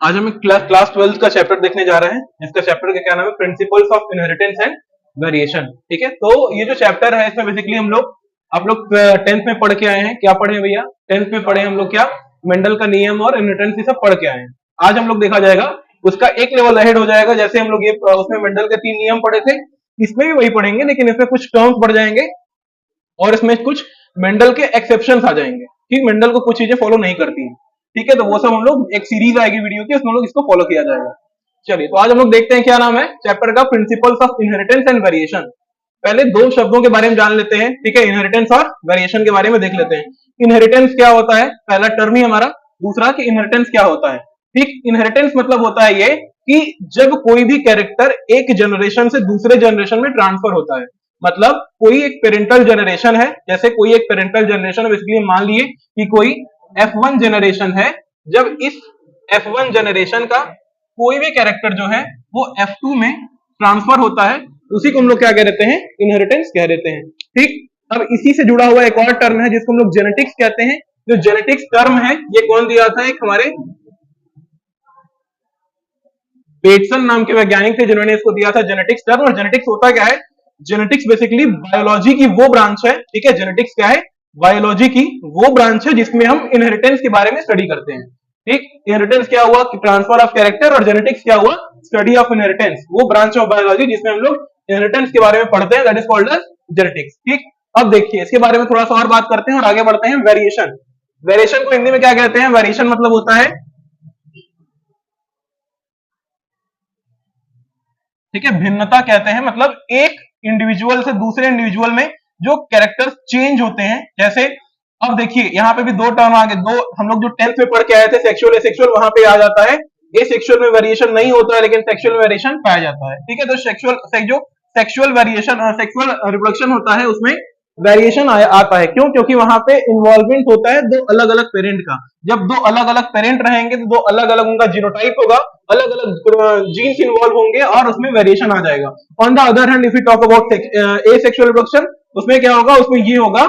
आज हम क्लास 12 का चैप्टर देखने जा रहे हैं, जिसका चैप्टर का क्या नाम है, principles of inheritance and variation. ठीक है, तो ये जो चैप्टर है इसमें बेसिकली आप लोग 10th में पढ़ के आए हैं। क्या पढ़े हैं भैया? 10th में पढ़े हम लोग क्या, मेंडल का नियम और इनहेरिटेंस, ये सब पढ़ के आए हैं। आज हम लोग देखा जाएगा उसका एक लेवल अहेड हो जाएगा। जैसे हम लोग ये उसमें मेंडल के 3 नियम पढ़े थे, इसमें भी वही पढ़ेंगे, लेकिन इसमें कुछ टर्म्स बढ़ जाएंगे और इसमें कुछ मेंडल के एक्सेप्शंस आ जाएंगे कि मेंडल को कुछ चीजें फॉलो नहीं करती है। ठीक है, तो वो सब हम लोग, एक सीरीज आएगी वीडियो की, उसमें हम लोग इसको फॉलो किया जाएगा। चलिए, तो आज हम लोग देखते हैं क्या नाम है चैप्टर का, principles of inheritance and variation. पहले दो शब्दों के बारे में जान लेते हैं। ठीक है, इनहेरिटेंस और वेरिएशन के बारे में देख लेते हैं। इनहेरिटेंस क्या होता है, पहला टर्म ही हमारा। दूसरा कि इनहेरिटेंस क्या होता है। ठीक, इनहेरिटेंस मतलब होता है ये कि जब कोई भी कैरेक्टर एक जनरेशन से दूसरे जनरेशन में ट्रांसफर होता है। मतलब कोई एक पेरेंटल जनरेशन है, जैसे कोई एक पेरेंटल जनरेशन, बेसिकली मान लिए कि कोई F1 जनरेशन है। जब इस F1 जनरेशन का कोई भी कैरेक्टर जो है वो F2 में ट्रांसफर होता है, उसी को हम लोग क्या कह देते हैं, इनहेरिटेंस कह देते हैं। ठीक, अब इसी से जुड़ा हुआ एक और टर्म है जिसको हम लोग जेनेटिक्स कहते हैं। जो जेनेटिक्स टर्म है ये कौन दिया था, एक हमारे बेटसन नाम के वैज्ञानिक थे जिन्होंने इसको दिया था जेनेटिक्स टर्म। और जेनेटिक्स होता क्या है, जेनेटिक्स बेसिकली बायोलॉजी की वो ब्रांच है। ठीक है, जेनेटिक्स क्या है, बायोलॉजी की वो ब्रांच है जिसमें हम इनहेरिटेंस के बारे में स्टडी करते हैं। ठीक, इनहेरिटेंस क्या हुआ, ट्रांसफर ऑफ कैरेक्टर, और जेनेटिक्स क्या हुआ, स्टडी ऑफ इनहेरिटेंस, वो ब्रांच ऑफ बायोलॉजी जिसमें हम लोग इनहेरिटेंस के बारे में पढ़ते हैं, that is called as genetics. ठीक, अब देखिए इसके बारे में थोड़ा सा और बात करते हैं और आगे बढ़ते हैं। वेरिएशन, वेरिएशन को हिंदी में क्या कहते हैं, वेरिएशन मतलब होता है, ठीक है, भिन्नता कहते हैं। मतलब एक इंडिविजुअल से दूसरे इंडिविजुअल में जो कैरेक्टर्स चेंज होते हैं। जैसे अब देखिए यहाँ पे भी दो टर्म आ गए, दो हम लोग जो 10th में पढ़ के आए थे, सेक्सुअल एसेक्सुअल, वहां पे आ जाता है। ये सेक्सुअल में वेरिएशन नहीं होता है, लेकिन सेक्सुअल में वेरिएशन पाया जाता है। ठीक है, तो सेक्सुअल वेरिएशन, सेक्सुअल रिप्रोडक्शन होता है, उसमें वेरिएशन आता है। क्यों? क्योंकि वहां पे इन्वॉल्वमेंट होता है दो अलग अलग पेरेंट का। जब दो अलग अलग पेरेंट रहेंगे तो दो अलग अलग उनका जीनोटाइप होगा, अलग अलग जीन्स इन्वॉल्व होंगे और उसमें वेरिएशन आ जाएगा। On the other hand, if you talk about asexual reproduction, उसमें क्या होगा, उसमें ये होगा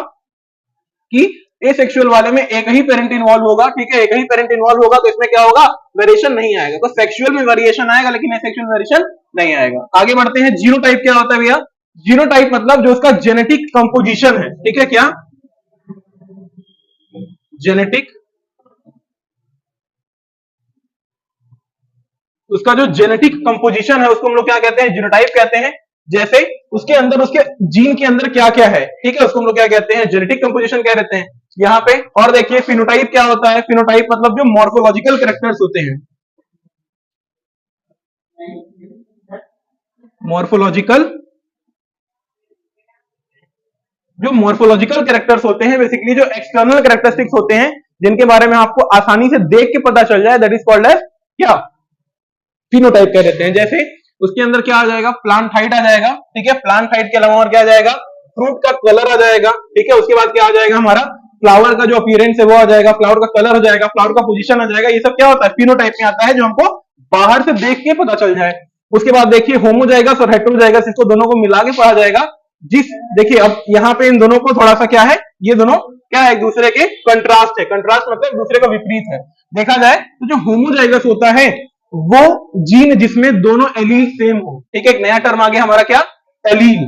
कि एसेक्सुअल वाले में एक ही पेरेंट इन्वॉल्व होगा। ठीक है, एक ही पेरेंट इन्वॉल्व होगा, तो इसमें क्या होगा, वेरिएशन नहीं आएगा। तो सेक्सुअल में वेरिएशन आएगा, लेकिन एसेक्सुअल में वेरिएशन नहीं आएगा। आगे बढ़ते हैं। जीनोटाइप क्या होता है भैया? जीनोटाइप मतलब जो उसका जेनेटिक कंपोजिशन है। ठीक है, क्या जेनेटिक, उसका जो जेनेटिक कंपोजिशन है उसको हम लोग क्या कहते हैं, जीनोटाइप कहते हैं। जैसे उसके अंदर, उसके जीन के अंदर क्या क्या है, ठीक है, उसको हम लोग क्या कहते हैं, जेनेटिक कंपोजिशन कह देते हैं यहाँ पे। और देखिए फिनोटाइप क्या होता है, फिनोटाइप मतलब जो मॉर्फोलॉजिकल कैरेक्टर्स होते हैं, मॉर्फोलॉजिकल, जो मॉर्फोलॉजिकल कैरेक्टर्स होते हैं, बेसिकली जो एक्सटर्नल कैरेक्टरिस्टिक्स होते हैं, जिनके बारे में आपको आसानी से देख के पता चल जाए, दैट इज कॉल्ड एज क्या, फिनोटाइप कह देते हैं। जैसे उसके अंदर क्या आ जाएगा, प्लांट हाइट आ जाएगा। ठीक है, प्लांट हाइट के अलावा और क्या आ जाएगा, फ्रूट का कलर आ जाएगा। ठीक है, उसके बाद क्या आ जाएगा, हमारा फ्लावर का जो अपीयरेंस है वो आ जाएगा, फ्लावर का कलर हो जाएगा, फ्लावर का पोजीशन आ जाएगा। ये सब क्या होता है, फिनोटाइप में आता है, जो हमको बाहर से देख के पता चल जाए। उसके बाद देखिए होमोजाइगस और हेटेरोजाइगस, इसको दोनों को मिला के पढ़ा जाएगा। जिस देखिए अब यहाँ पे इन दोनों को थोड़ा सा क्या है, ये दोनों क्या है, एक दूसरे के कंट्रास्ट है। कंट्रास्ट मतलब एक दूसरे का विपरीत है। देखा जाए तो जो होमोजाइगस होता है वो जीन जिसमें दोनों एलील सेम हो। ठीक है, एक नया टर्म आ गया हमारा, क्या, एलील।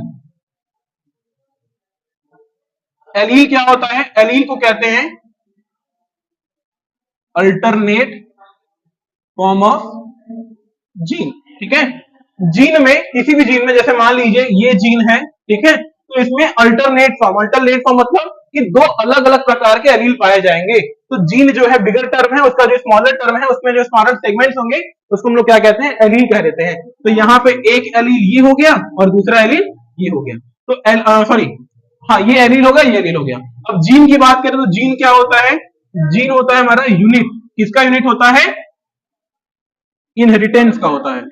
एलील क्या होता है, एलील को कहते हैं अल्टरनेट फॉर्म ऑफ जीन। ठीक है, जीन में, किसी भी जीन में, जैसे मान लीजिए ये जीन है, ठीक है, तो इसमें अल्टरनेट फॉर्म मतलब कि दो अलग अलग प्रकार के एलील पाए जाएंगे। तो जीन जो है बिगर टर्म है, उसका जो स्मॉलर टर्म है, उसमें जो स्मॉलर सेगमेंट्स होंगे उसको हम लोग क्या कहते हैं, एलील कह देते हैं। तो यहाँ पे एक एलील ये हो गया और दूसरा एलील ये हो गया। तो सॉरी, हाँ, ये एलील होगा, ये एलील हो गया। अब जीन की बात करें तो जीन क्या होता है, जीन होता है हमारा यूनिट। किसका यूनिट होता है, इनहेरिटेंस का होता है।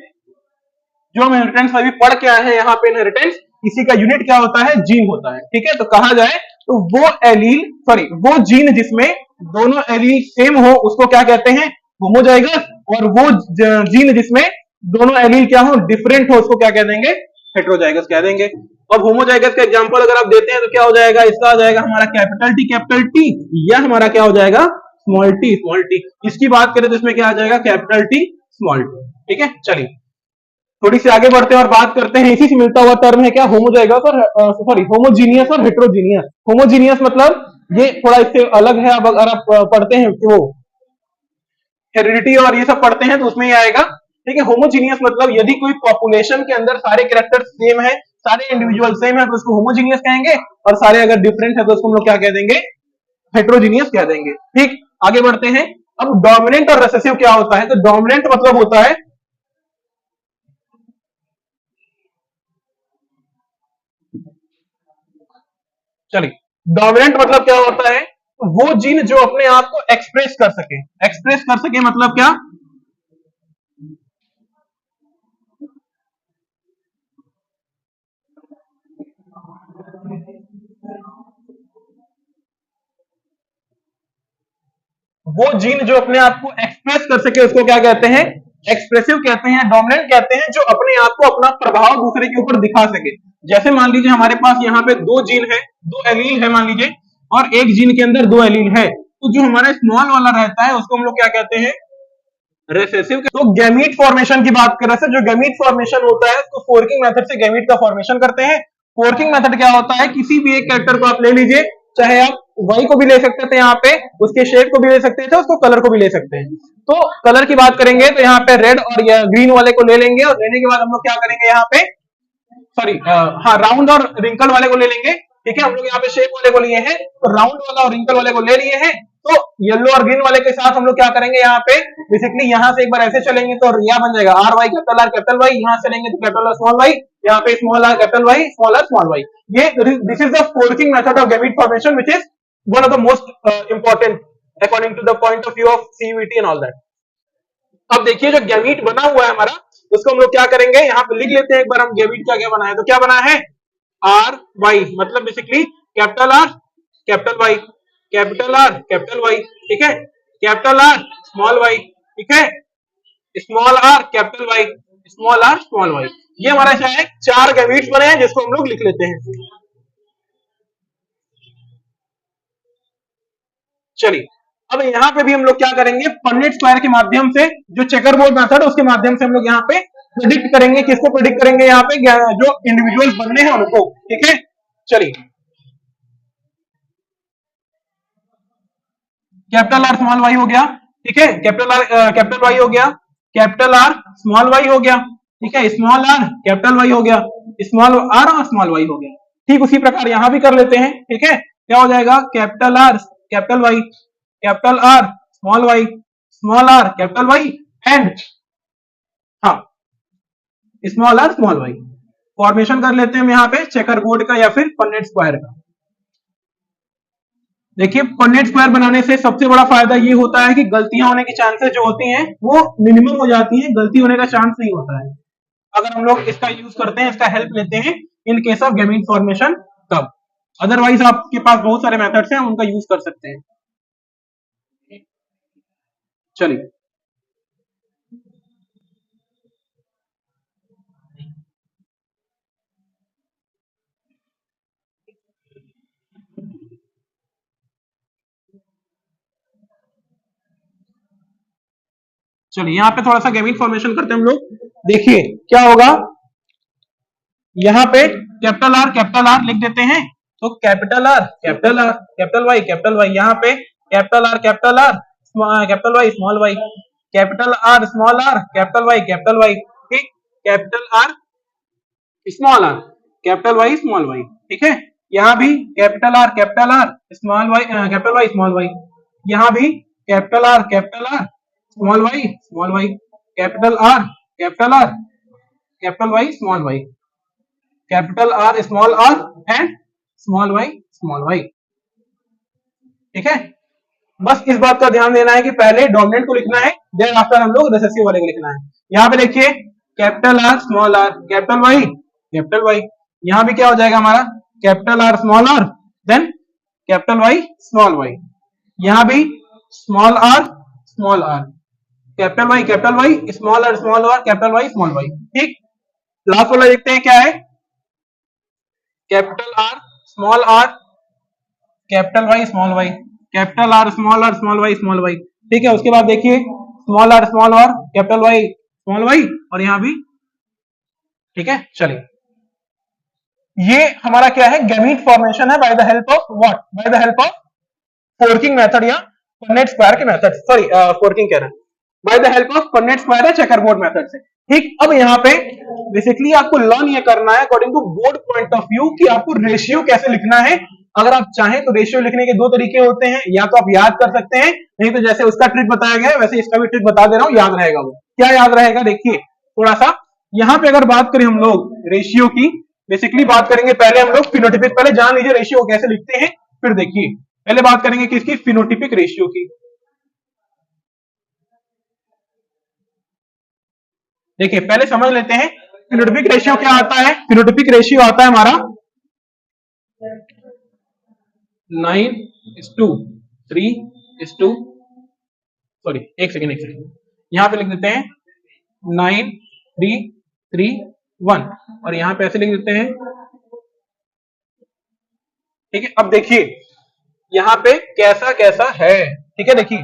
जो हम इनहेरिटेंस अभी पढ़ के आए हैं यहाँ पे, इनहेरिटेंस, इसी का यूनिट क्या होता है, जीन होता है। ठीक है, तो कहा जाए तो वो एलील, सॉरी, वो जीन जिसमें दोनों एलील सेम हो उसको क्या कहते हैं, होमोजाइगस। और वो जीन जिसमें दोनों एलील क्या हो, डिफरेंट हो, उसको क्या कह देंगे, हेटेरोजाइगस कह देंगे। अब होमोजाइगस का एग्जांपल अगर आप देते हैं तो क्या हो जाएगा, इसका आ जाएगा हमारा कैपिटल टी, या हमारा क्या हो जाएगा, स्मॉल टी, इसकी बात करें तो इसमें क्या आ जाएगा, कैपिटल टी स्मॉल टी। ठीक है, चलिए थोड़ी सी आगे बढ़ते हैं और बात करते हैं, इसी से मिलता हुआ टर्म है क्या, होमोजाइगस और सॉरी होमोजीनियस और हेट्रोजीनियस। होमोजीनियस मतलब ये थोड़ा इससे अलग है, अब अगर आप पढ़ते हैं कि वो हेरिडिटी और ये सब पढ़ते हैं तो उसमें ही आएगा। ठीक है, होमोजीनियस मतलब यदि कोई पॉपुलेशन के अंदर सारे कैरेक्टर सेम है, सारे इंडिविजुअल सेम है तो उसको होमोजीनियस कहेंगे, और सारे अगर डिफरेंट है तो उसको हम लोग क्या कह देंगे, हेट्रोजीनियस कह देंगे। ठीक, आगे बढ़ते हैं। अब डोमिनेंट और रिसेसिव क्या होता है, तो डोमिनेंट मतलब होता है, चलिए डोमिनेंट मतलब क्या होता है, वो जीन जो अपने आप को एक्सप्रेस कर सके। एक्सप्रेस कर सके मतलब क्या, वो जीन जो अपने आप को एक्सप्रेस कर सके उसको क्या कहते हैं, एक्सप्रेसिव कहते हैं, डोमिनेंट कहते हैं, जो अपने आप को अपना प्रभाव दूसरे के ऊपर दिखा सके। जैसे मान लीजिए हमारे पास यहाँ पे दो जीन है, दो एलील है मान लीजिए, और एक जीन के अंदर दो एलील है, तो जो हमारा स्मॉल वाला रहता है उसको हम लोग क्या कहते हैं, रेसेसिव। तो गैमीट फॉर्मेशन की बात कर रहे थे, जो गैमीट फॉर्मेशन होता है तो फोर्किंग मेथड से गैमीट का फॉर्मेशन करते हैं। फोर्किंग मेथड क्या होता है, किसी भी एक कैरेक्टर को आप ले लीजिए, चाहे आप वाई को भी ले सकते थे, यहाँ पे उसके शेप को भी ले सकते थे, उसको कलर को भी ले सकते हैं। तो कलर की बात करेंगे तो यहाँ पे रेड और ग्रीन वाले को ले लेंगे, और लेने के बाद हम लोग क्या करेंगे, यहाँ पे सॉरी हाँ राउंड और रिंकल वाले को ले लेंगे। ठीक है, हम लोग यहाँ पे शेप वाले को लिए हैं, तो राउंड वाला और रिंकल वाले को ले लिए हैं, तो येलो और ग्रीन वाले के साथ हम लोग क्या करेंगे, यहाँ पे बेसिकली यहाँ से एक बार ऐसे चलेंगे तो यह बन जाएगा आर वाई कैपिटल वाई, यहाँ चलेंगे तो कैपिटल स्मॉल वाई, यहाँ पे small R capital Y, small R small Y. ये this is the forking method of gamete formation which is one of the most important according to the point of view of CUET and all that. अब देखिए जो gamete बना हुआ है हमारा, उसको हम लोग क्या करेंगे, यहाँ पे लिख लेते हैं एक बार हम गैमीट क्या क्या बना है, तो क्या बना है, आर वाई, मतलब basically capital R capital Y, capital R capital Y. ठीक है, कैपिटल आर स्मॉल वाई, ठीक है, small R capital Y, small R small Y. ये हमारा क्या है, चार गैमीट्स बने हैं जिसको हम लोग लिख लेते हैं। चलिए अब यहाँ पे भी हम लोग क्या करेंगे, पन्नेट स्क्वायर के माध्यम से, जो चेकर बोर्ड मेथड है उसके माध्यम से हम लोग यहाँ पे प्रिडिक्ट करेंगे। किसको प्रिडिक्ट करेंगे, यहाँ पे जो इंडिविजुअल बनने हैं उनको। ठीक है, चलिए कैपिटल आर स्मॉल वाई हो गया। ठीक है, कैपिटल आर कैपिटल वाई हो गया, कैपिटल आर स्मॉल वाई हो गया। ठीक है, स्मॉल आर कैपिटल वाई हो गया, स्मॉल आर और स्मॉल वाई हो गया। ठीक उसी प्रकार यहां भी कर लेते हैं। ठीक है, क्या हो जाएगा, capital R capital Y, capital R small Y, small R capital Y, and हाँ small R small Y. Formation कर लेते हैं हम यहाँ पे चेकर बोर्ड का या फिर पन्नेट स्क्वायर का। देखिए पन्नेट स्क्वायर बनाने से सबसे बड़ा फायदा ये होता है कि गलतियां होने की चांसेस जो होती हैं वो मिनिमम हो जाती हैं, गलती होने का चांस नहीं होता है अगर हम लोग इसका यूज करते हैं, इसका हेल्प लेते हैं in case of gamete formation. तब अदरवाइज आपके पास बहुत सारे मेथड्स हैं, उनका यूज कर सकते हैं। चलिए चलिए यहाँ पे थोड़ा सा गैमीट फॉर्मेशन करते हैं हम लोग। देखिए क्या होगा, यहाँ पे कैपिटल आर लिख देते हैं, तो कैपिटल आर कैपिटल वाई, यहाँ पे capital R capital Y small Y, capital R small R capital Y. ठीक, कैपिटल आर स्मॉल वाई। ठीक है, यहाँ भी capital R small Y small Y, यहाँ भी capital R small Y, capital R capital Y small Y, capital R and small Y. ठीक है, बस इस बात का ध्यान देना है कि पहले डोमिनेंट को लिखना है, देन आफ्टर हम लोग रिसेसिव वाले को लिखना है। यहाँ पे देखिए capital R small R capital Y, यहाँ भी क्या हो जाएगा हमारा capital R small R then capital Y small Y, यहाँ भी small R capital Y small R capital Y small Y. ठीक, लास्ट वाला देखते हैं क्या है, capital R capital Y small Y, capital R small Y, ठीक है। उसके बाद देखिए small R capital Y small Y, और यहां भी, ठीक है। चलिए, ये हमारा क्या है, गैमीट फॉर्मेशन है by the help of what, by the help of forking method या पन्नेट स्क्वायर के मेथड, सॉरी फोर्किंग कह रहे हैं, by the help of Punnett square या चेकरबोर्ड मेथड से, ठीक। अब यहाँ पे बेसिकली आपको लर्न ये करना है according to board point of view कि आपको रेशियो कैसे लिखना है। अगर आप चाहें तो रेशियो लिखने के दो तरीके होते हैं, या तो आप याद कर सकते हैं, नहीं तो जैसे उसका ट्रिक बताया गया है वैसे इसका भी ट्रिक बता दे रहा हूं, याद रहेगा। वो क्या याद रहेगा, देखिए थोड़ा सा यहाँ पे अगर बात करें हम लोग रेशियो की, बेसिकली बात करेंगे पहले हम लोग फिनोटिपिक, पहले जान लीजिए रेशियो कैसे लिखते हैं, फिर देखिए पहले बात करेंगे किसकी, फिनोटिपिक रेशियो की। देखिए पहले समझ लेते हैं फिनोटिपिक रेशियो क्या आता है। फिनोटिपिक रेशियो आता है हमारा 9:3, सॉरी एक सेकेंड, यहां पे लिख देते हैं 9:3:3:1, और यहां पे ऐसे लिख देते हैं, ठीक है। अब देखिए यहां पे कैसा कैसा है, ठीक है। देखिए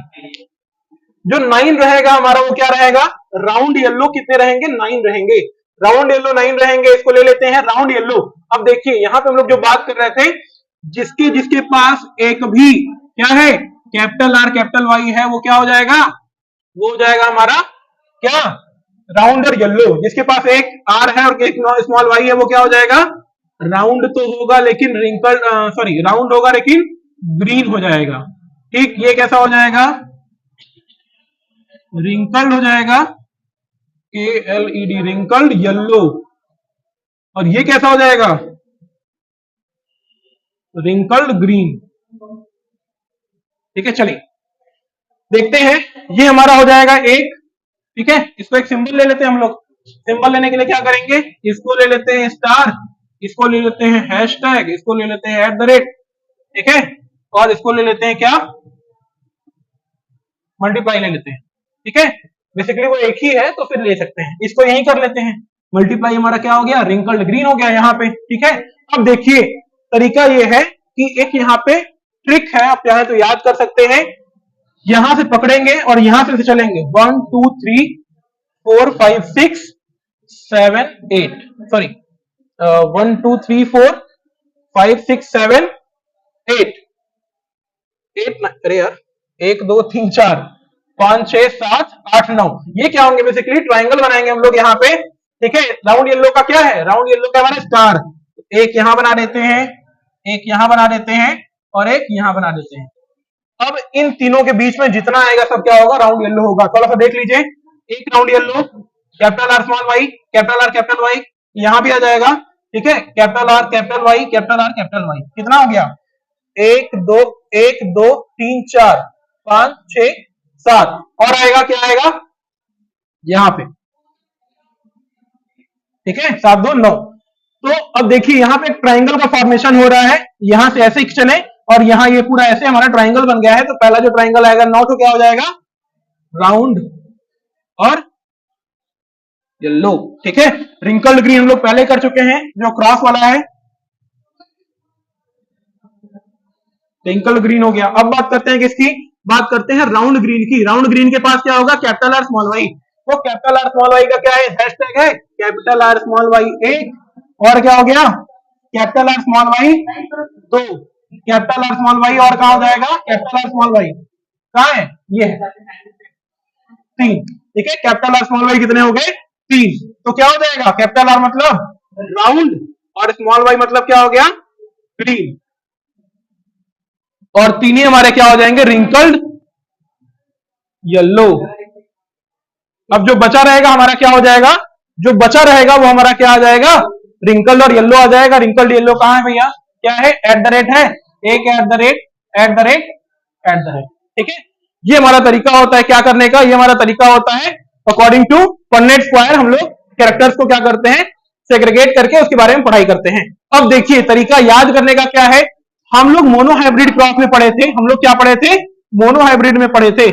जो 9 रहेगा हमारा वो क्या रहेगा, राउंड येलो कितने रहेंगे, 9 रहेंगे, राउंड येलो 9 रहेंगे, इसको ले लेते हैं राउंड येलो। अब देखिए यहां पे हम लोग जो बात कर रहे थे, जिसके जिसके पास एक भी क्या है, कैपिटल आर कैपिटल वाई है, वो क्या हो जाएगा, वो हो जाएगा हमारा क्या, राउंड और येलो। जिसके पास एक आर है और एक स्मॉल वाई है, वो क्या हो जाएगा, राउंड तो होगा लेकिन रिंकल, सॉरी राउंड होगा लेकिन ग्रीन हो जाएगा, ठीक। ये कैसा हो जाएगा, रिंकल्ड हो जाएगा, KLED रिंकल्ड येलो, और ये कैसा हो जाएगा, रिंकल्ड ग्रीन, ठीक है। चलिए देखते हैं, ये हमारा हो जाएगा एक, ठीक है। इसको एक सिंबल ले लेते हैं हम लोग। सिंबल लेने के लिए क्या करेंगे, इसको ले लेते हैं स्टार, इसको ले लेते हैं हैशटैग, इसको ले लेते हैं @ ठीक है, और इसको ले लेते हैं क्या, मल्टीप्लाई ले लेते हैं, ठीक है। बेसिकली वो एक ही है तो फिर ले सकते हैं, इसको यही कर लेते हैं, मल्टीप्लाई हमारा क्या हो गया, रिंकल्ड ग्रीन हो गया यहाँ पे, ठीक है। अब देखिए तरीका ये है कि एक यहाँ पे ट्रिक है, आप चाहे तो याद कर सकते हैं, यहां से पकड़ेंगे और यहां से चलेंगे 1 2 3 4 5 6 7 8, सॉरी 1 2 3 4 5 6 7 8, अरे यार 1 2 3 4 5 6 7 8 9, ये क्या होंगे, बेसिकली ट्राइंगल बनाएंगे हम लोग यहाँ पे, ठीक है। राउंड येलो का क्या है, राउंड येलो का हमारा स्टार, एक यहां बना देते हैं, एक यहां बना देते हैं, और एक यहां बना देते हैं। अब इन तीनों के बीच में जितना आएगा सब क्या होगा, राउंड येलो होगा। थोड़ा सा देख लीजिए, एक round yellow, capital R small Y, capital Y यहां भी आ जाएगा, ठीक है। कैपिटल आर कैपिटल वाई, कितना हो गया, 1 2 3 4 5 6 7, और आएगा क्या आएगा यहां पे, ठीक है, 7 2 9। तो अब देखिए यहां पे ट्राइंगल का फॉर्मेशन हो रहा है, यहां से ऐसे चले और यहां ये पूरा ऐसे हमारा ट्राइंगल बन गया है। तो पहला जो ट्राइंगल आएगा 9 तो क्या हो जाएगा, राउंड और येलो, ठीक है। रिंकल्ड ग्रीन हम लोग पहले कर चुके हैं, जो क्रॉस वाला है रिंकल्ड ग्रीन हो गया। अब बात करते हैं किसकी, बात करते हैं राउंड ग्रीन की। राउंड ग्रीन के पास क्या होगा, कैपिटल आर स्मॉल वाई। वो कैपिटल आर स्मॉल वाई का क्या है, हैशटैग है कैपिटल आर स्मॉल वाई 1, और क्या हो गया, capital R small Y 2, capital R small Y, और कहां हो जाएगा, कैपिटल आर स्मॉल वाई कहां है, ये है 3, ठीक है। कैपिटल आर स्मॉल वाई कितने हो गए, 3। तो क्या हो जाएगा, कैपिटल आर मतलब राउंड और स्मॉल वाई मतलब क्या हो गया, ग्रीन, और तीनों हमारे क्या हो जाएंगे, रिंकल्ड येलो। अब जो बचा रहेगा हमारा क्या हो जाएगा, जो बचा रहेगा वो हमारा क्या आ जाएगा, रिंकल्ड और येलो आ जाएगा। रिंकल्ड येलो कहां है भैया, क्या है, @ है, एक @ ठीक है। ये हमारा तरीका होता है क्या करने का, ये हमारा तरीका होता है अकॉर्डिंग टू पन्नेट स्क्वायर। हम लोग कैरेक्टर्स को क्या करते हैं, सेग्रीगेट करके उसके बारे में पढ़ाई करते हैं। अब देखिए तरीका याद करने का क्या है, हम लोग मोनो हाइब्रिड क्रॉस में पढ़े थे, हम लोग क्या पढ़े थे, मोनो हाइब्रिड में पढ़े थे।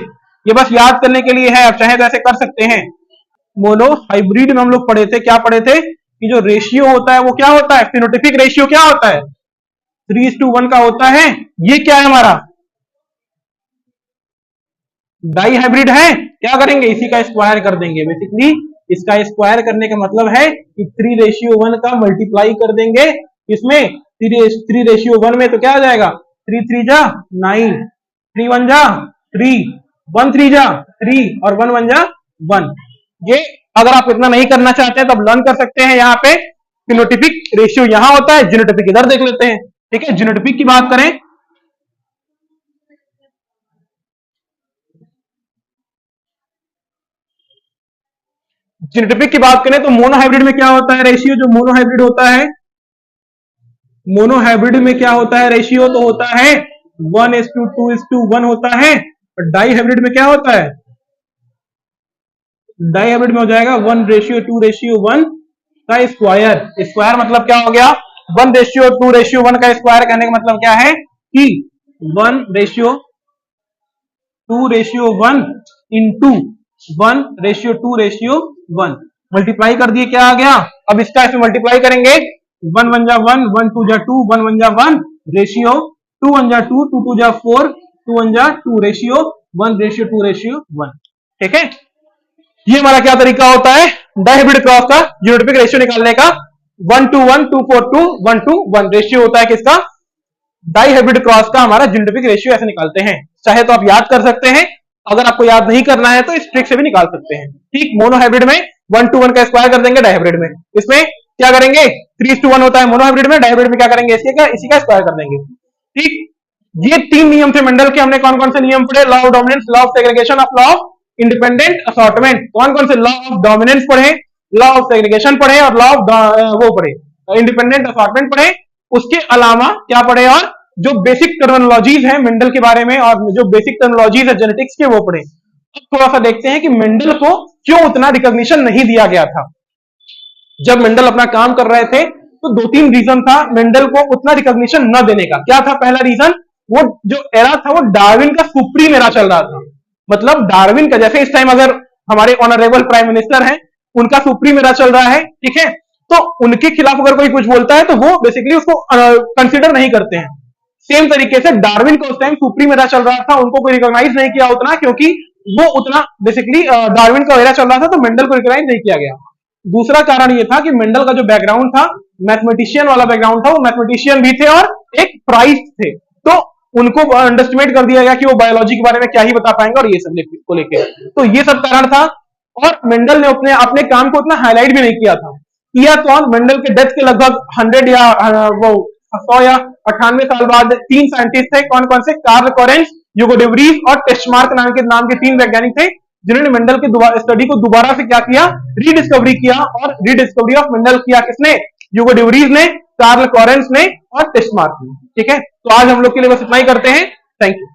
ये बस याद करने के लिए है, आप चाहे तो ऐसे कर सकते हैं। मोनो हाइब्रिड में हम लोग पढ़े थे, क्या पढ़े थे कि जो रेशियो होता है वो क्या होता है, फिनोटिपिक रेशियो क्या होता है, 3:1 का होता है। ये क्या है हमारा, डाई हाइब्रिड है, क्या करेंगे, इसी का स्क्वायर कर देंगे। बेसिकली इसका स्क्वायर करने का मतलब है कि 3:1 का मल्टीप्लाई कर देंगे इसमें 3:1 में, तो क्या आ जाएगा 3 3 जा 9, 3 1 जा 3, 1 3 जा 3 और 1 1 जा 1। ये अगर आप इतना नहीं करना चाहते हैं तो आप लर्न कर सकते हैं। यहाँ पे फिनोटिपिक रेशियो यहां होता है, जीनोटिपिक इधर देख लेते हैं। ठीक है, जीनोटिपिक की बात करें, जीनोटिपिक की बात करें तो मोनोहाइब्रिड में क्या होता है रेशियो, जो मोनोहाइब्रिड होता है, मोनोहाइब्रिड में क्या होता है रेशियो, तो होता है 1:2:1 होता है। और डाई हाइब्रिड में क्या होता है, डाई हाइब्रिड में हो जाएगा 1:2:1 का स्क्वायर। स्क्वायर मतलब क्या हो गया, 1:2:1 का स्क्वायर कहने का मतलब क्या है कि 1:2:1 इंटू 1:2:1 मल्टीप्लाई कर दिए, क्या आ गया। अब इसका इसमें मल्टीप्लाई करेंगे, 1 1 जा 1, 1 2 जा 2, 1 1 जा 1 रेशियो, 2 1 जा 2, 2 2 जा 4, 2 1 जा 2 रेशियो 1:2:1। ठीक है, ये हमारा क्या तरीका होता है डायहाइब्रिड क्रॉस का जीनोटिपिक रेशियो निकालने का। 1:1, 2:4:2, 1:1 रेशियो होता है किसका, डायहाइब्रिड क्रॉस का हमारा जीनोटिपिक रेशियो ऐसे निकालते हैं। चाहे तो आप याद कर सकते हैं, अगर आपको याद नहीं करना है तो इस ट्रिक से भी निकाल सकते हैं। ठीक, मोनोहाइब्रिड में 1:1 का स्क्वायर कर देंगे, डायहाइब्रिड में इसमें क्या करेंगे 3:1 होता है मोनोहाइब्रिड में, डायहाइब्रिड में क्या करेंगे इसी का स्क्वायर कर देंगे। ठीक, ये 3 नियम थे मेंडल के। हमने कौन कौन से नियम पढ़े, law of dominance, law of segregation of, law of independent assortment. कौन कौन से, लॉ ऑफ डोमिनेंस पढ़े, लॉ ऑफ सेग्रीगेशन पढ़े और लॉ ऑफ वो पढ़े इंडिपेंडेंट असॉर्टमेंट पढ़े। उसके अलावा क्या पढ़े, और जो बेसिक टर्मिनोलॉजीज है मेंडल के बारे में और जो बेसिक टर्मिनोलॉजीज है जेनेटिक्स के वो पढ़े। अब थोड़ा सा देखते हैं कि मेंडल को क्यों उतना रिकॉग्निशन नहीं दिया गया था। जब मेंडल अपना काम कर रहे थे तो 2-3 रीजन था मेंडल को उतना रिकॉग्निशन न देने का। क्या था पहला रीजन, वो जो एरा था वो डार्विन का सुप्रीम एरा चल रहा था। मतलब डार्विन का, जैसे इस टाइम अगर हमारे ऑनरेबल प्राइम मिनिस्टर हैं, उनका सुप्रीम एरा चल रहा है, ठीक है, तो उनके खिलाफ अगर कोई कुछ बोलता है तो वो बेसिकली उसको कंसिडर नहीं करते हैं। सेम तरीके से डार्विन का उस टाइम सुप्रीम एरा चल रहा था, उनको कोई रिकॉग्नाइज नहीं किया उतना, क्योंकि वो उतना बेसिकली डार्विन का एरा चल रहा था, तो मेंडल को रिकॉग्नाइज नहीं किया गया। दूसरा कारण ये था कि मेंडल का जो बैकग्राउंड था, मैथमेटिशियन वाला बैकग्राउंड था, वो मैथमेटिशियन भी थे और एक प्राइस्ट थे, तो उनको अंडरस्टिमेट कर दिया गया कि वो बायोलॉजी के बारे में क्या ही बता पाएंगे और ये सब को लेके। तो ये सब कारण था, और मेंडल ने अपने काम को उतना हाईलाइट भी नहीं किया था। तो मेंडल के डेथ के लगभग 100 या वो 100 या 98 साल बाद 3 साइंटिस्ट थे। कौन कौन से, कार्ल कोरेंज, ह्यूगो डे व्रीज और टेस्टमार्क नाम के 3 वैज्ञानिक थे, जिन्होंने मेंडल के स्टडी को दोबारा से क्या किया, रीडिस्कवरी किया। और रीडिस्कवरी ऑफ मेंडल किया किसने, ह्यूगो डे व्रीज ने, कार्ल कोरेंज ने और टेस्टमार्क ने। ठीक है, तो आज हम लोग के लिए बस इतना ही करते हैं। Thank you.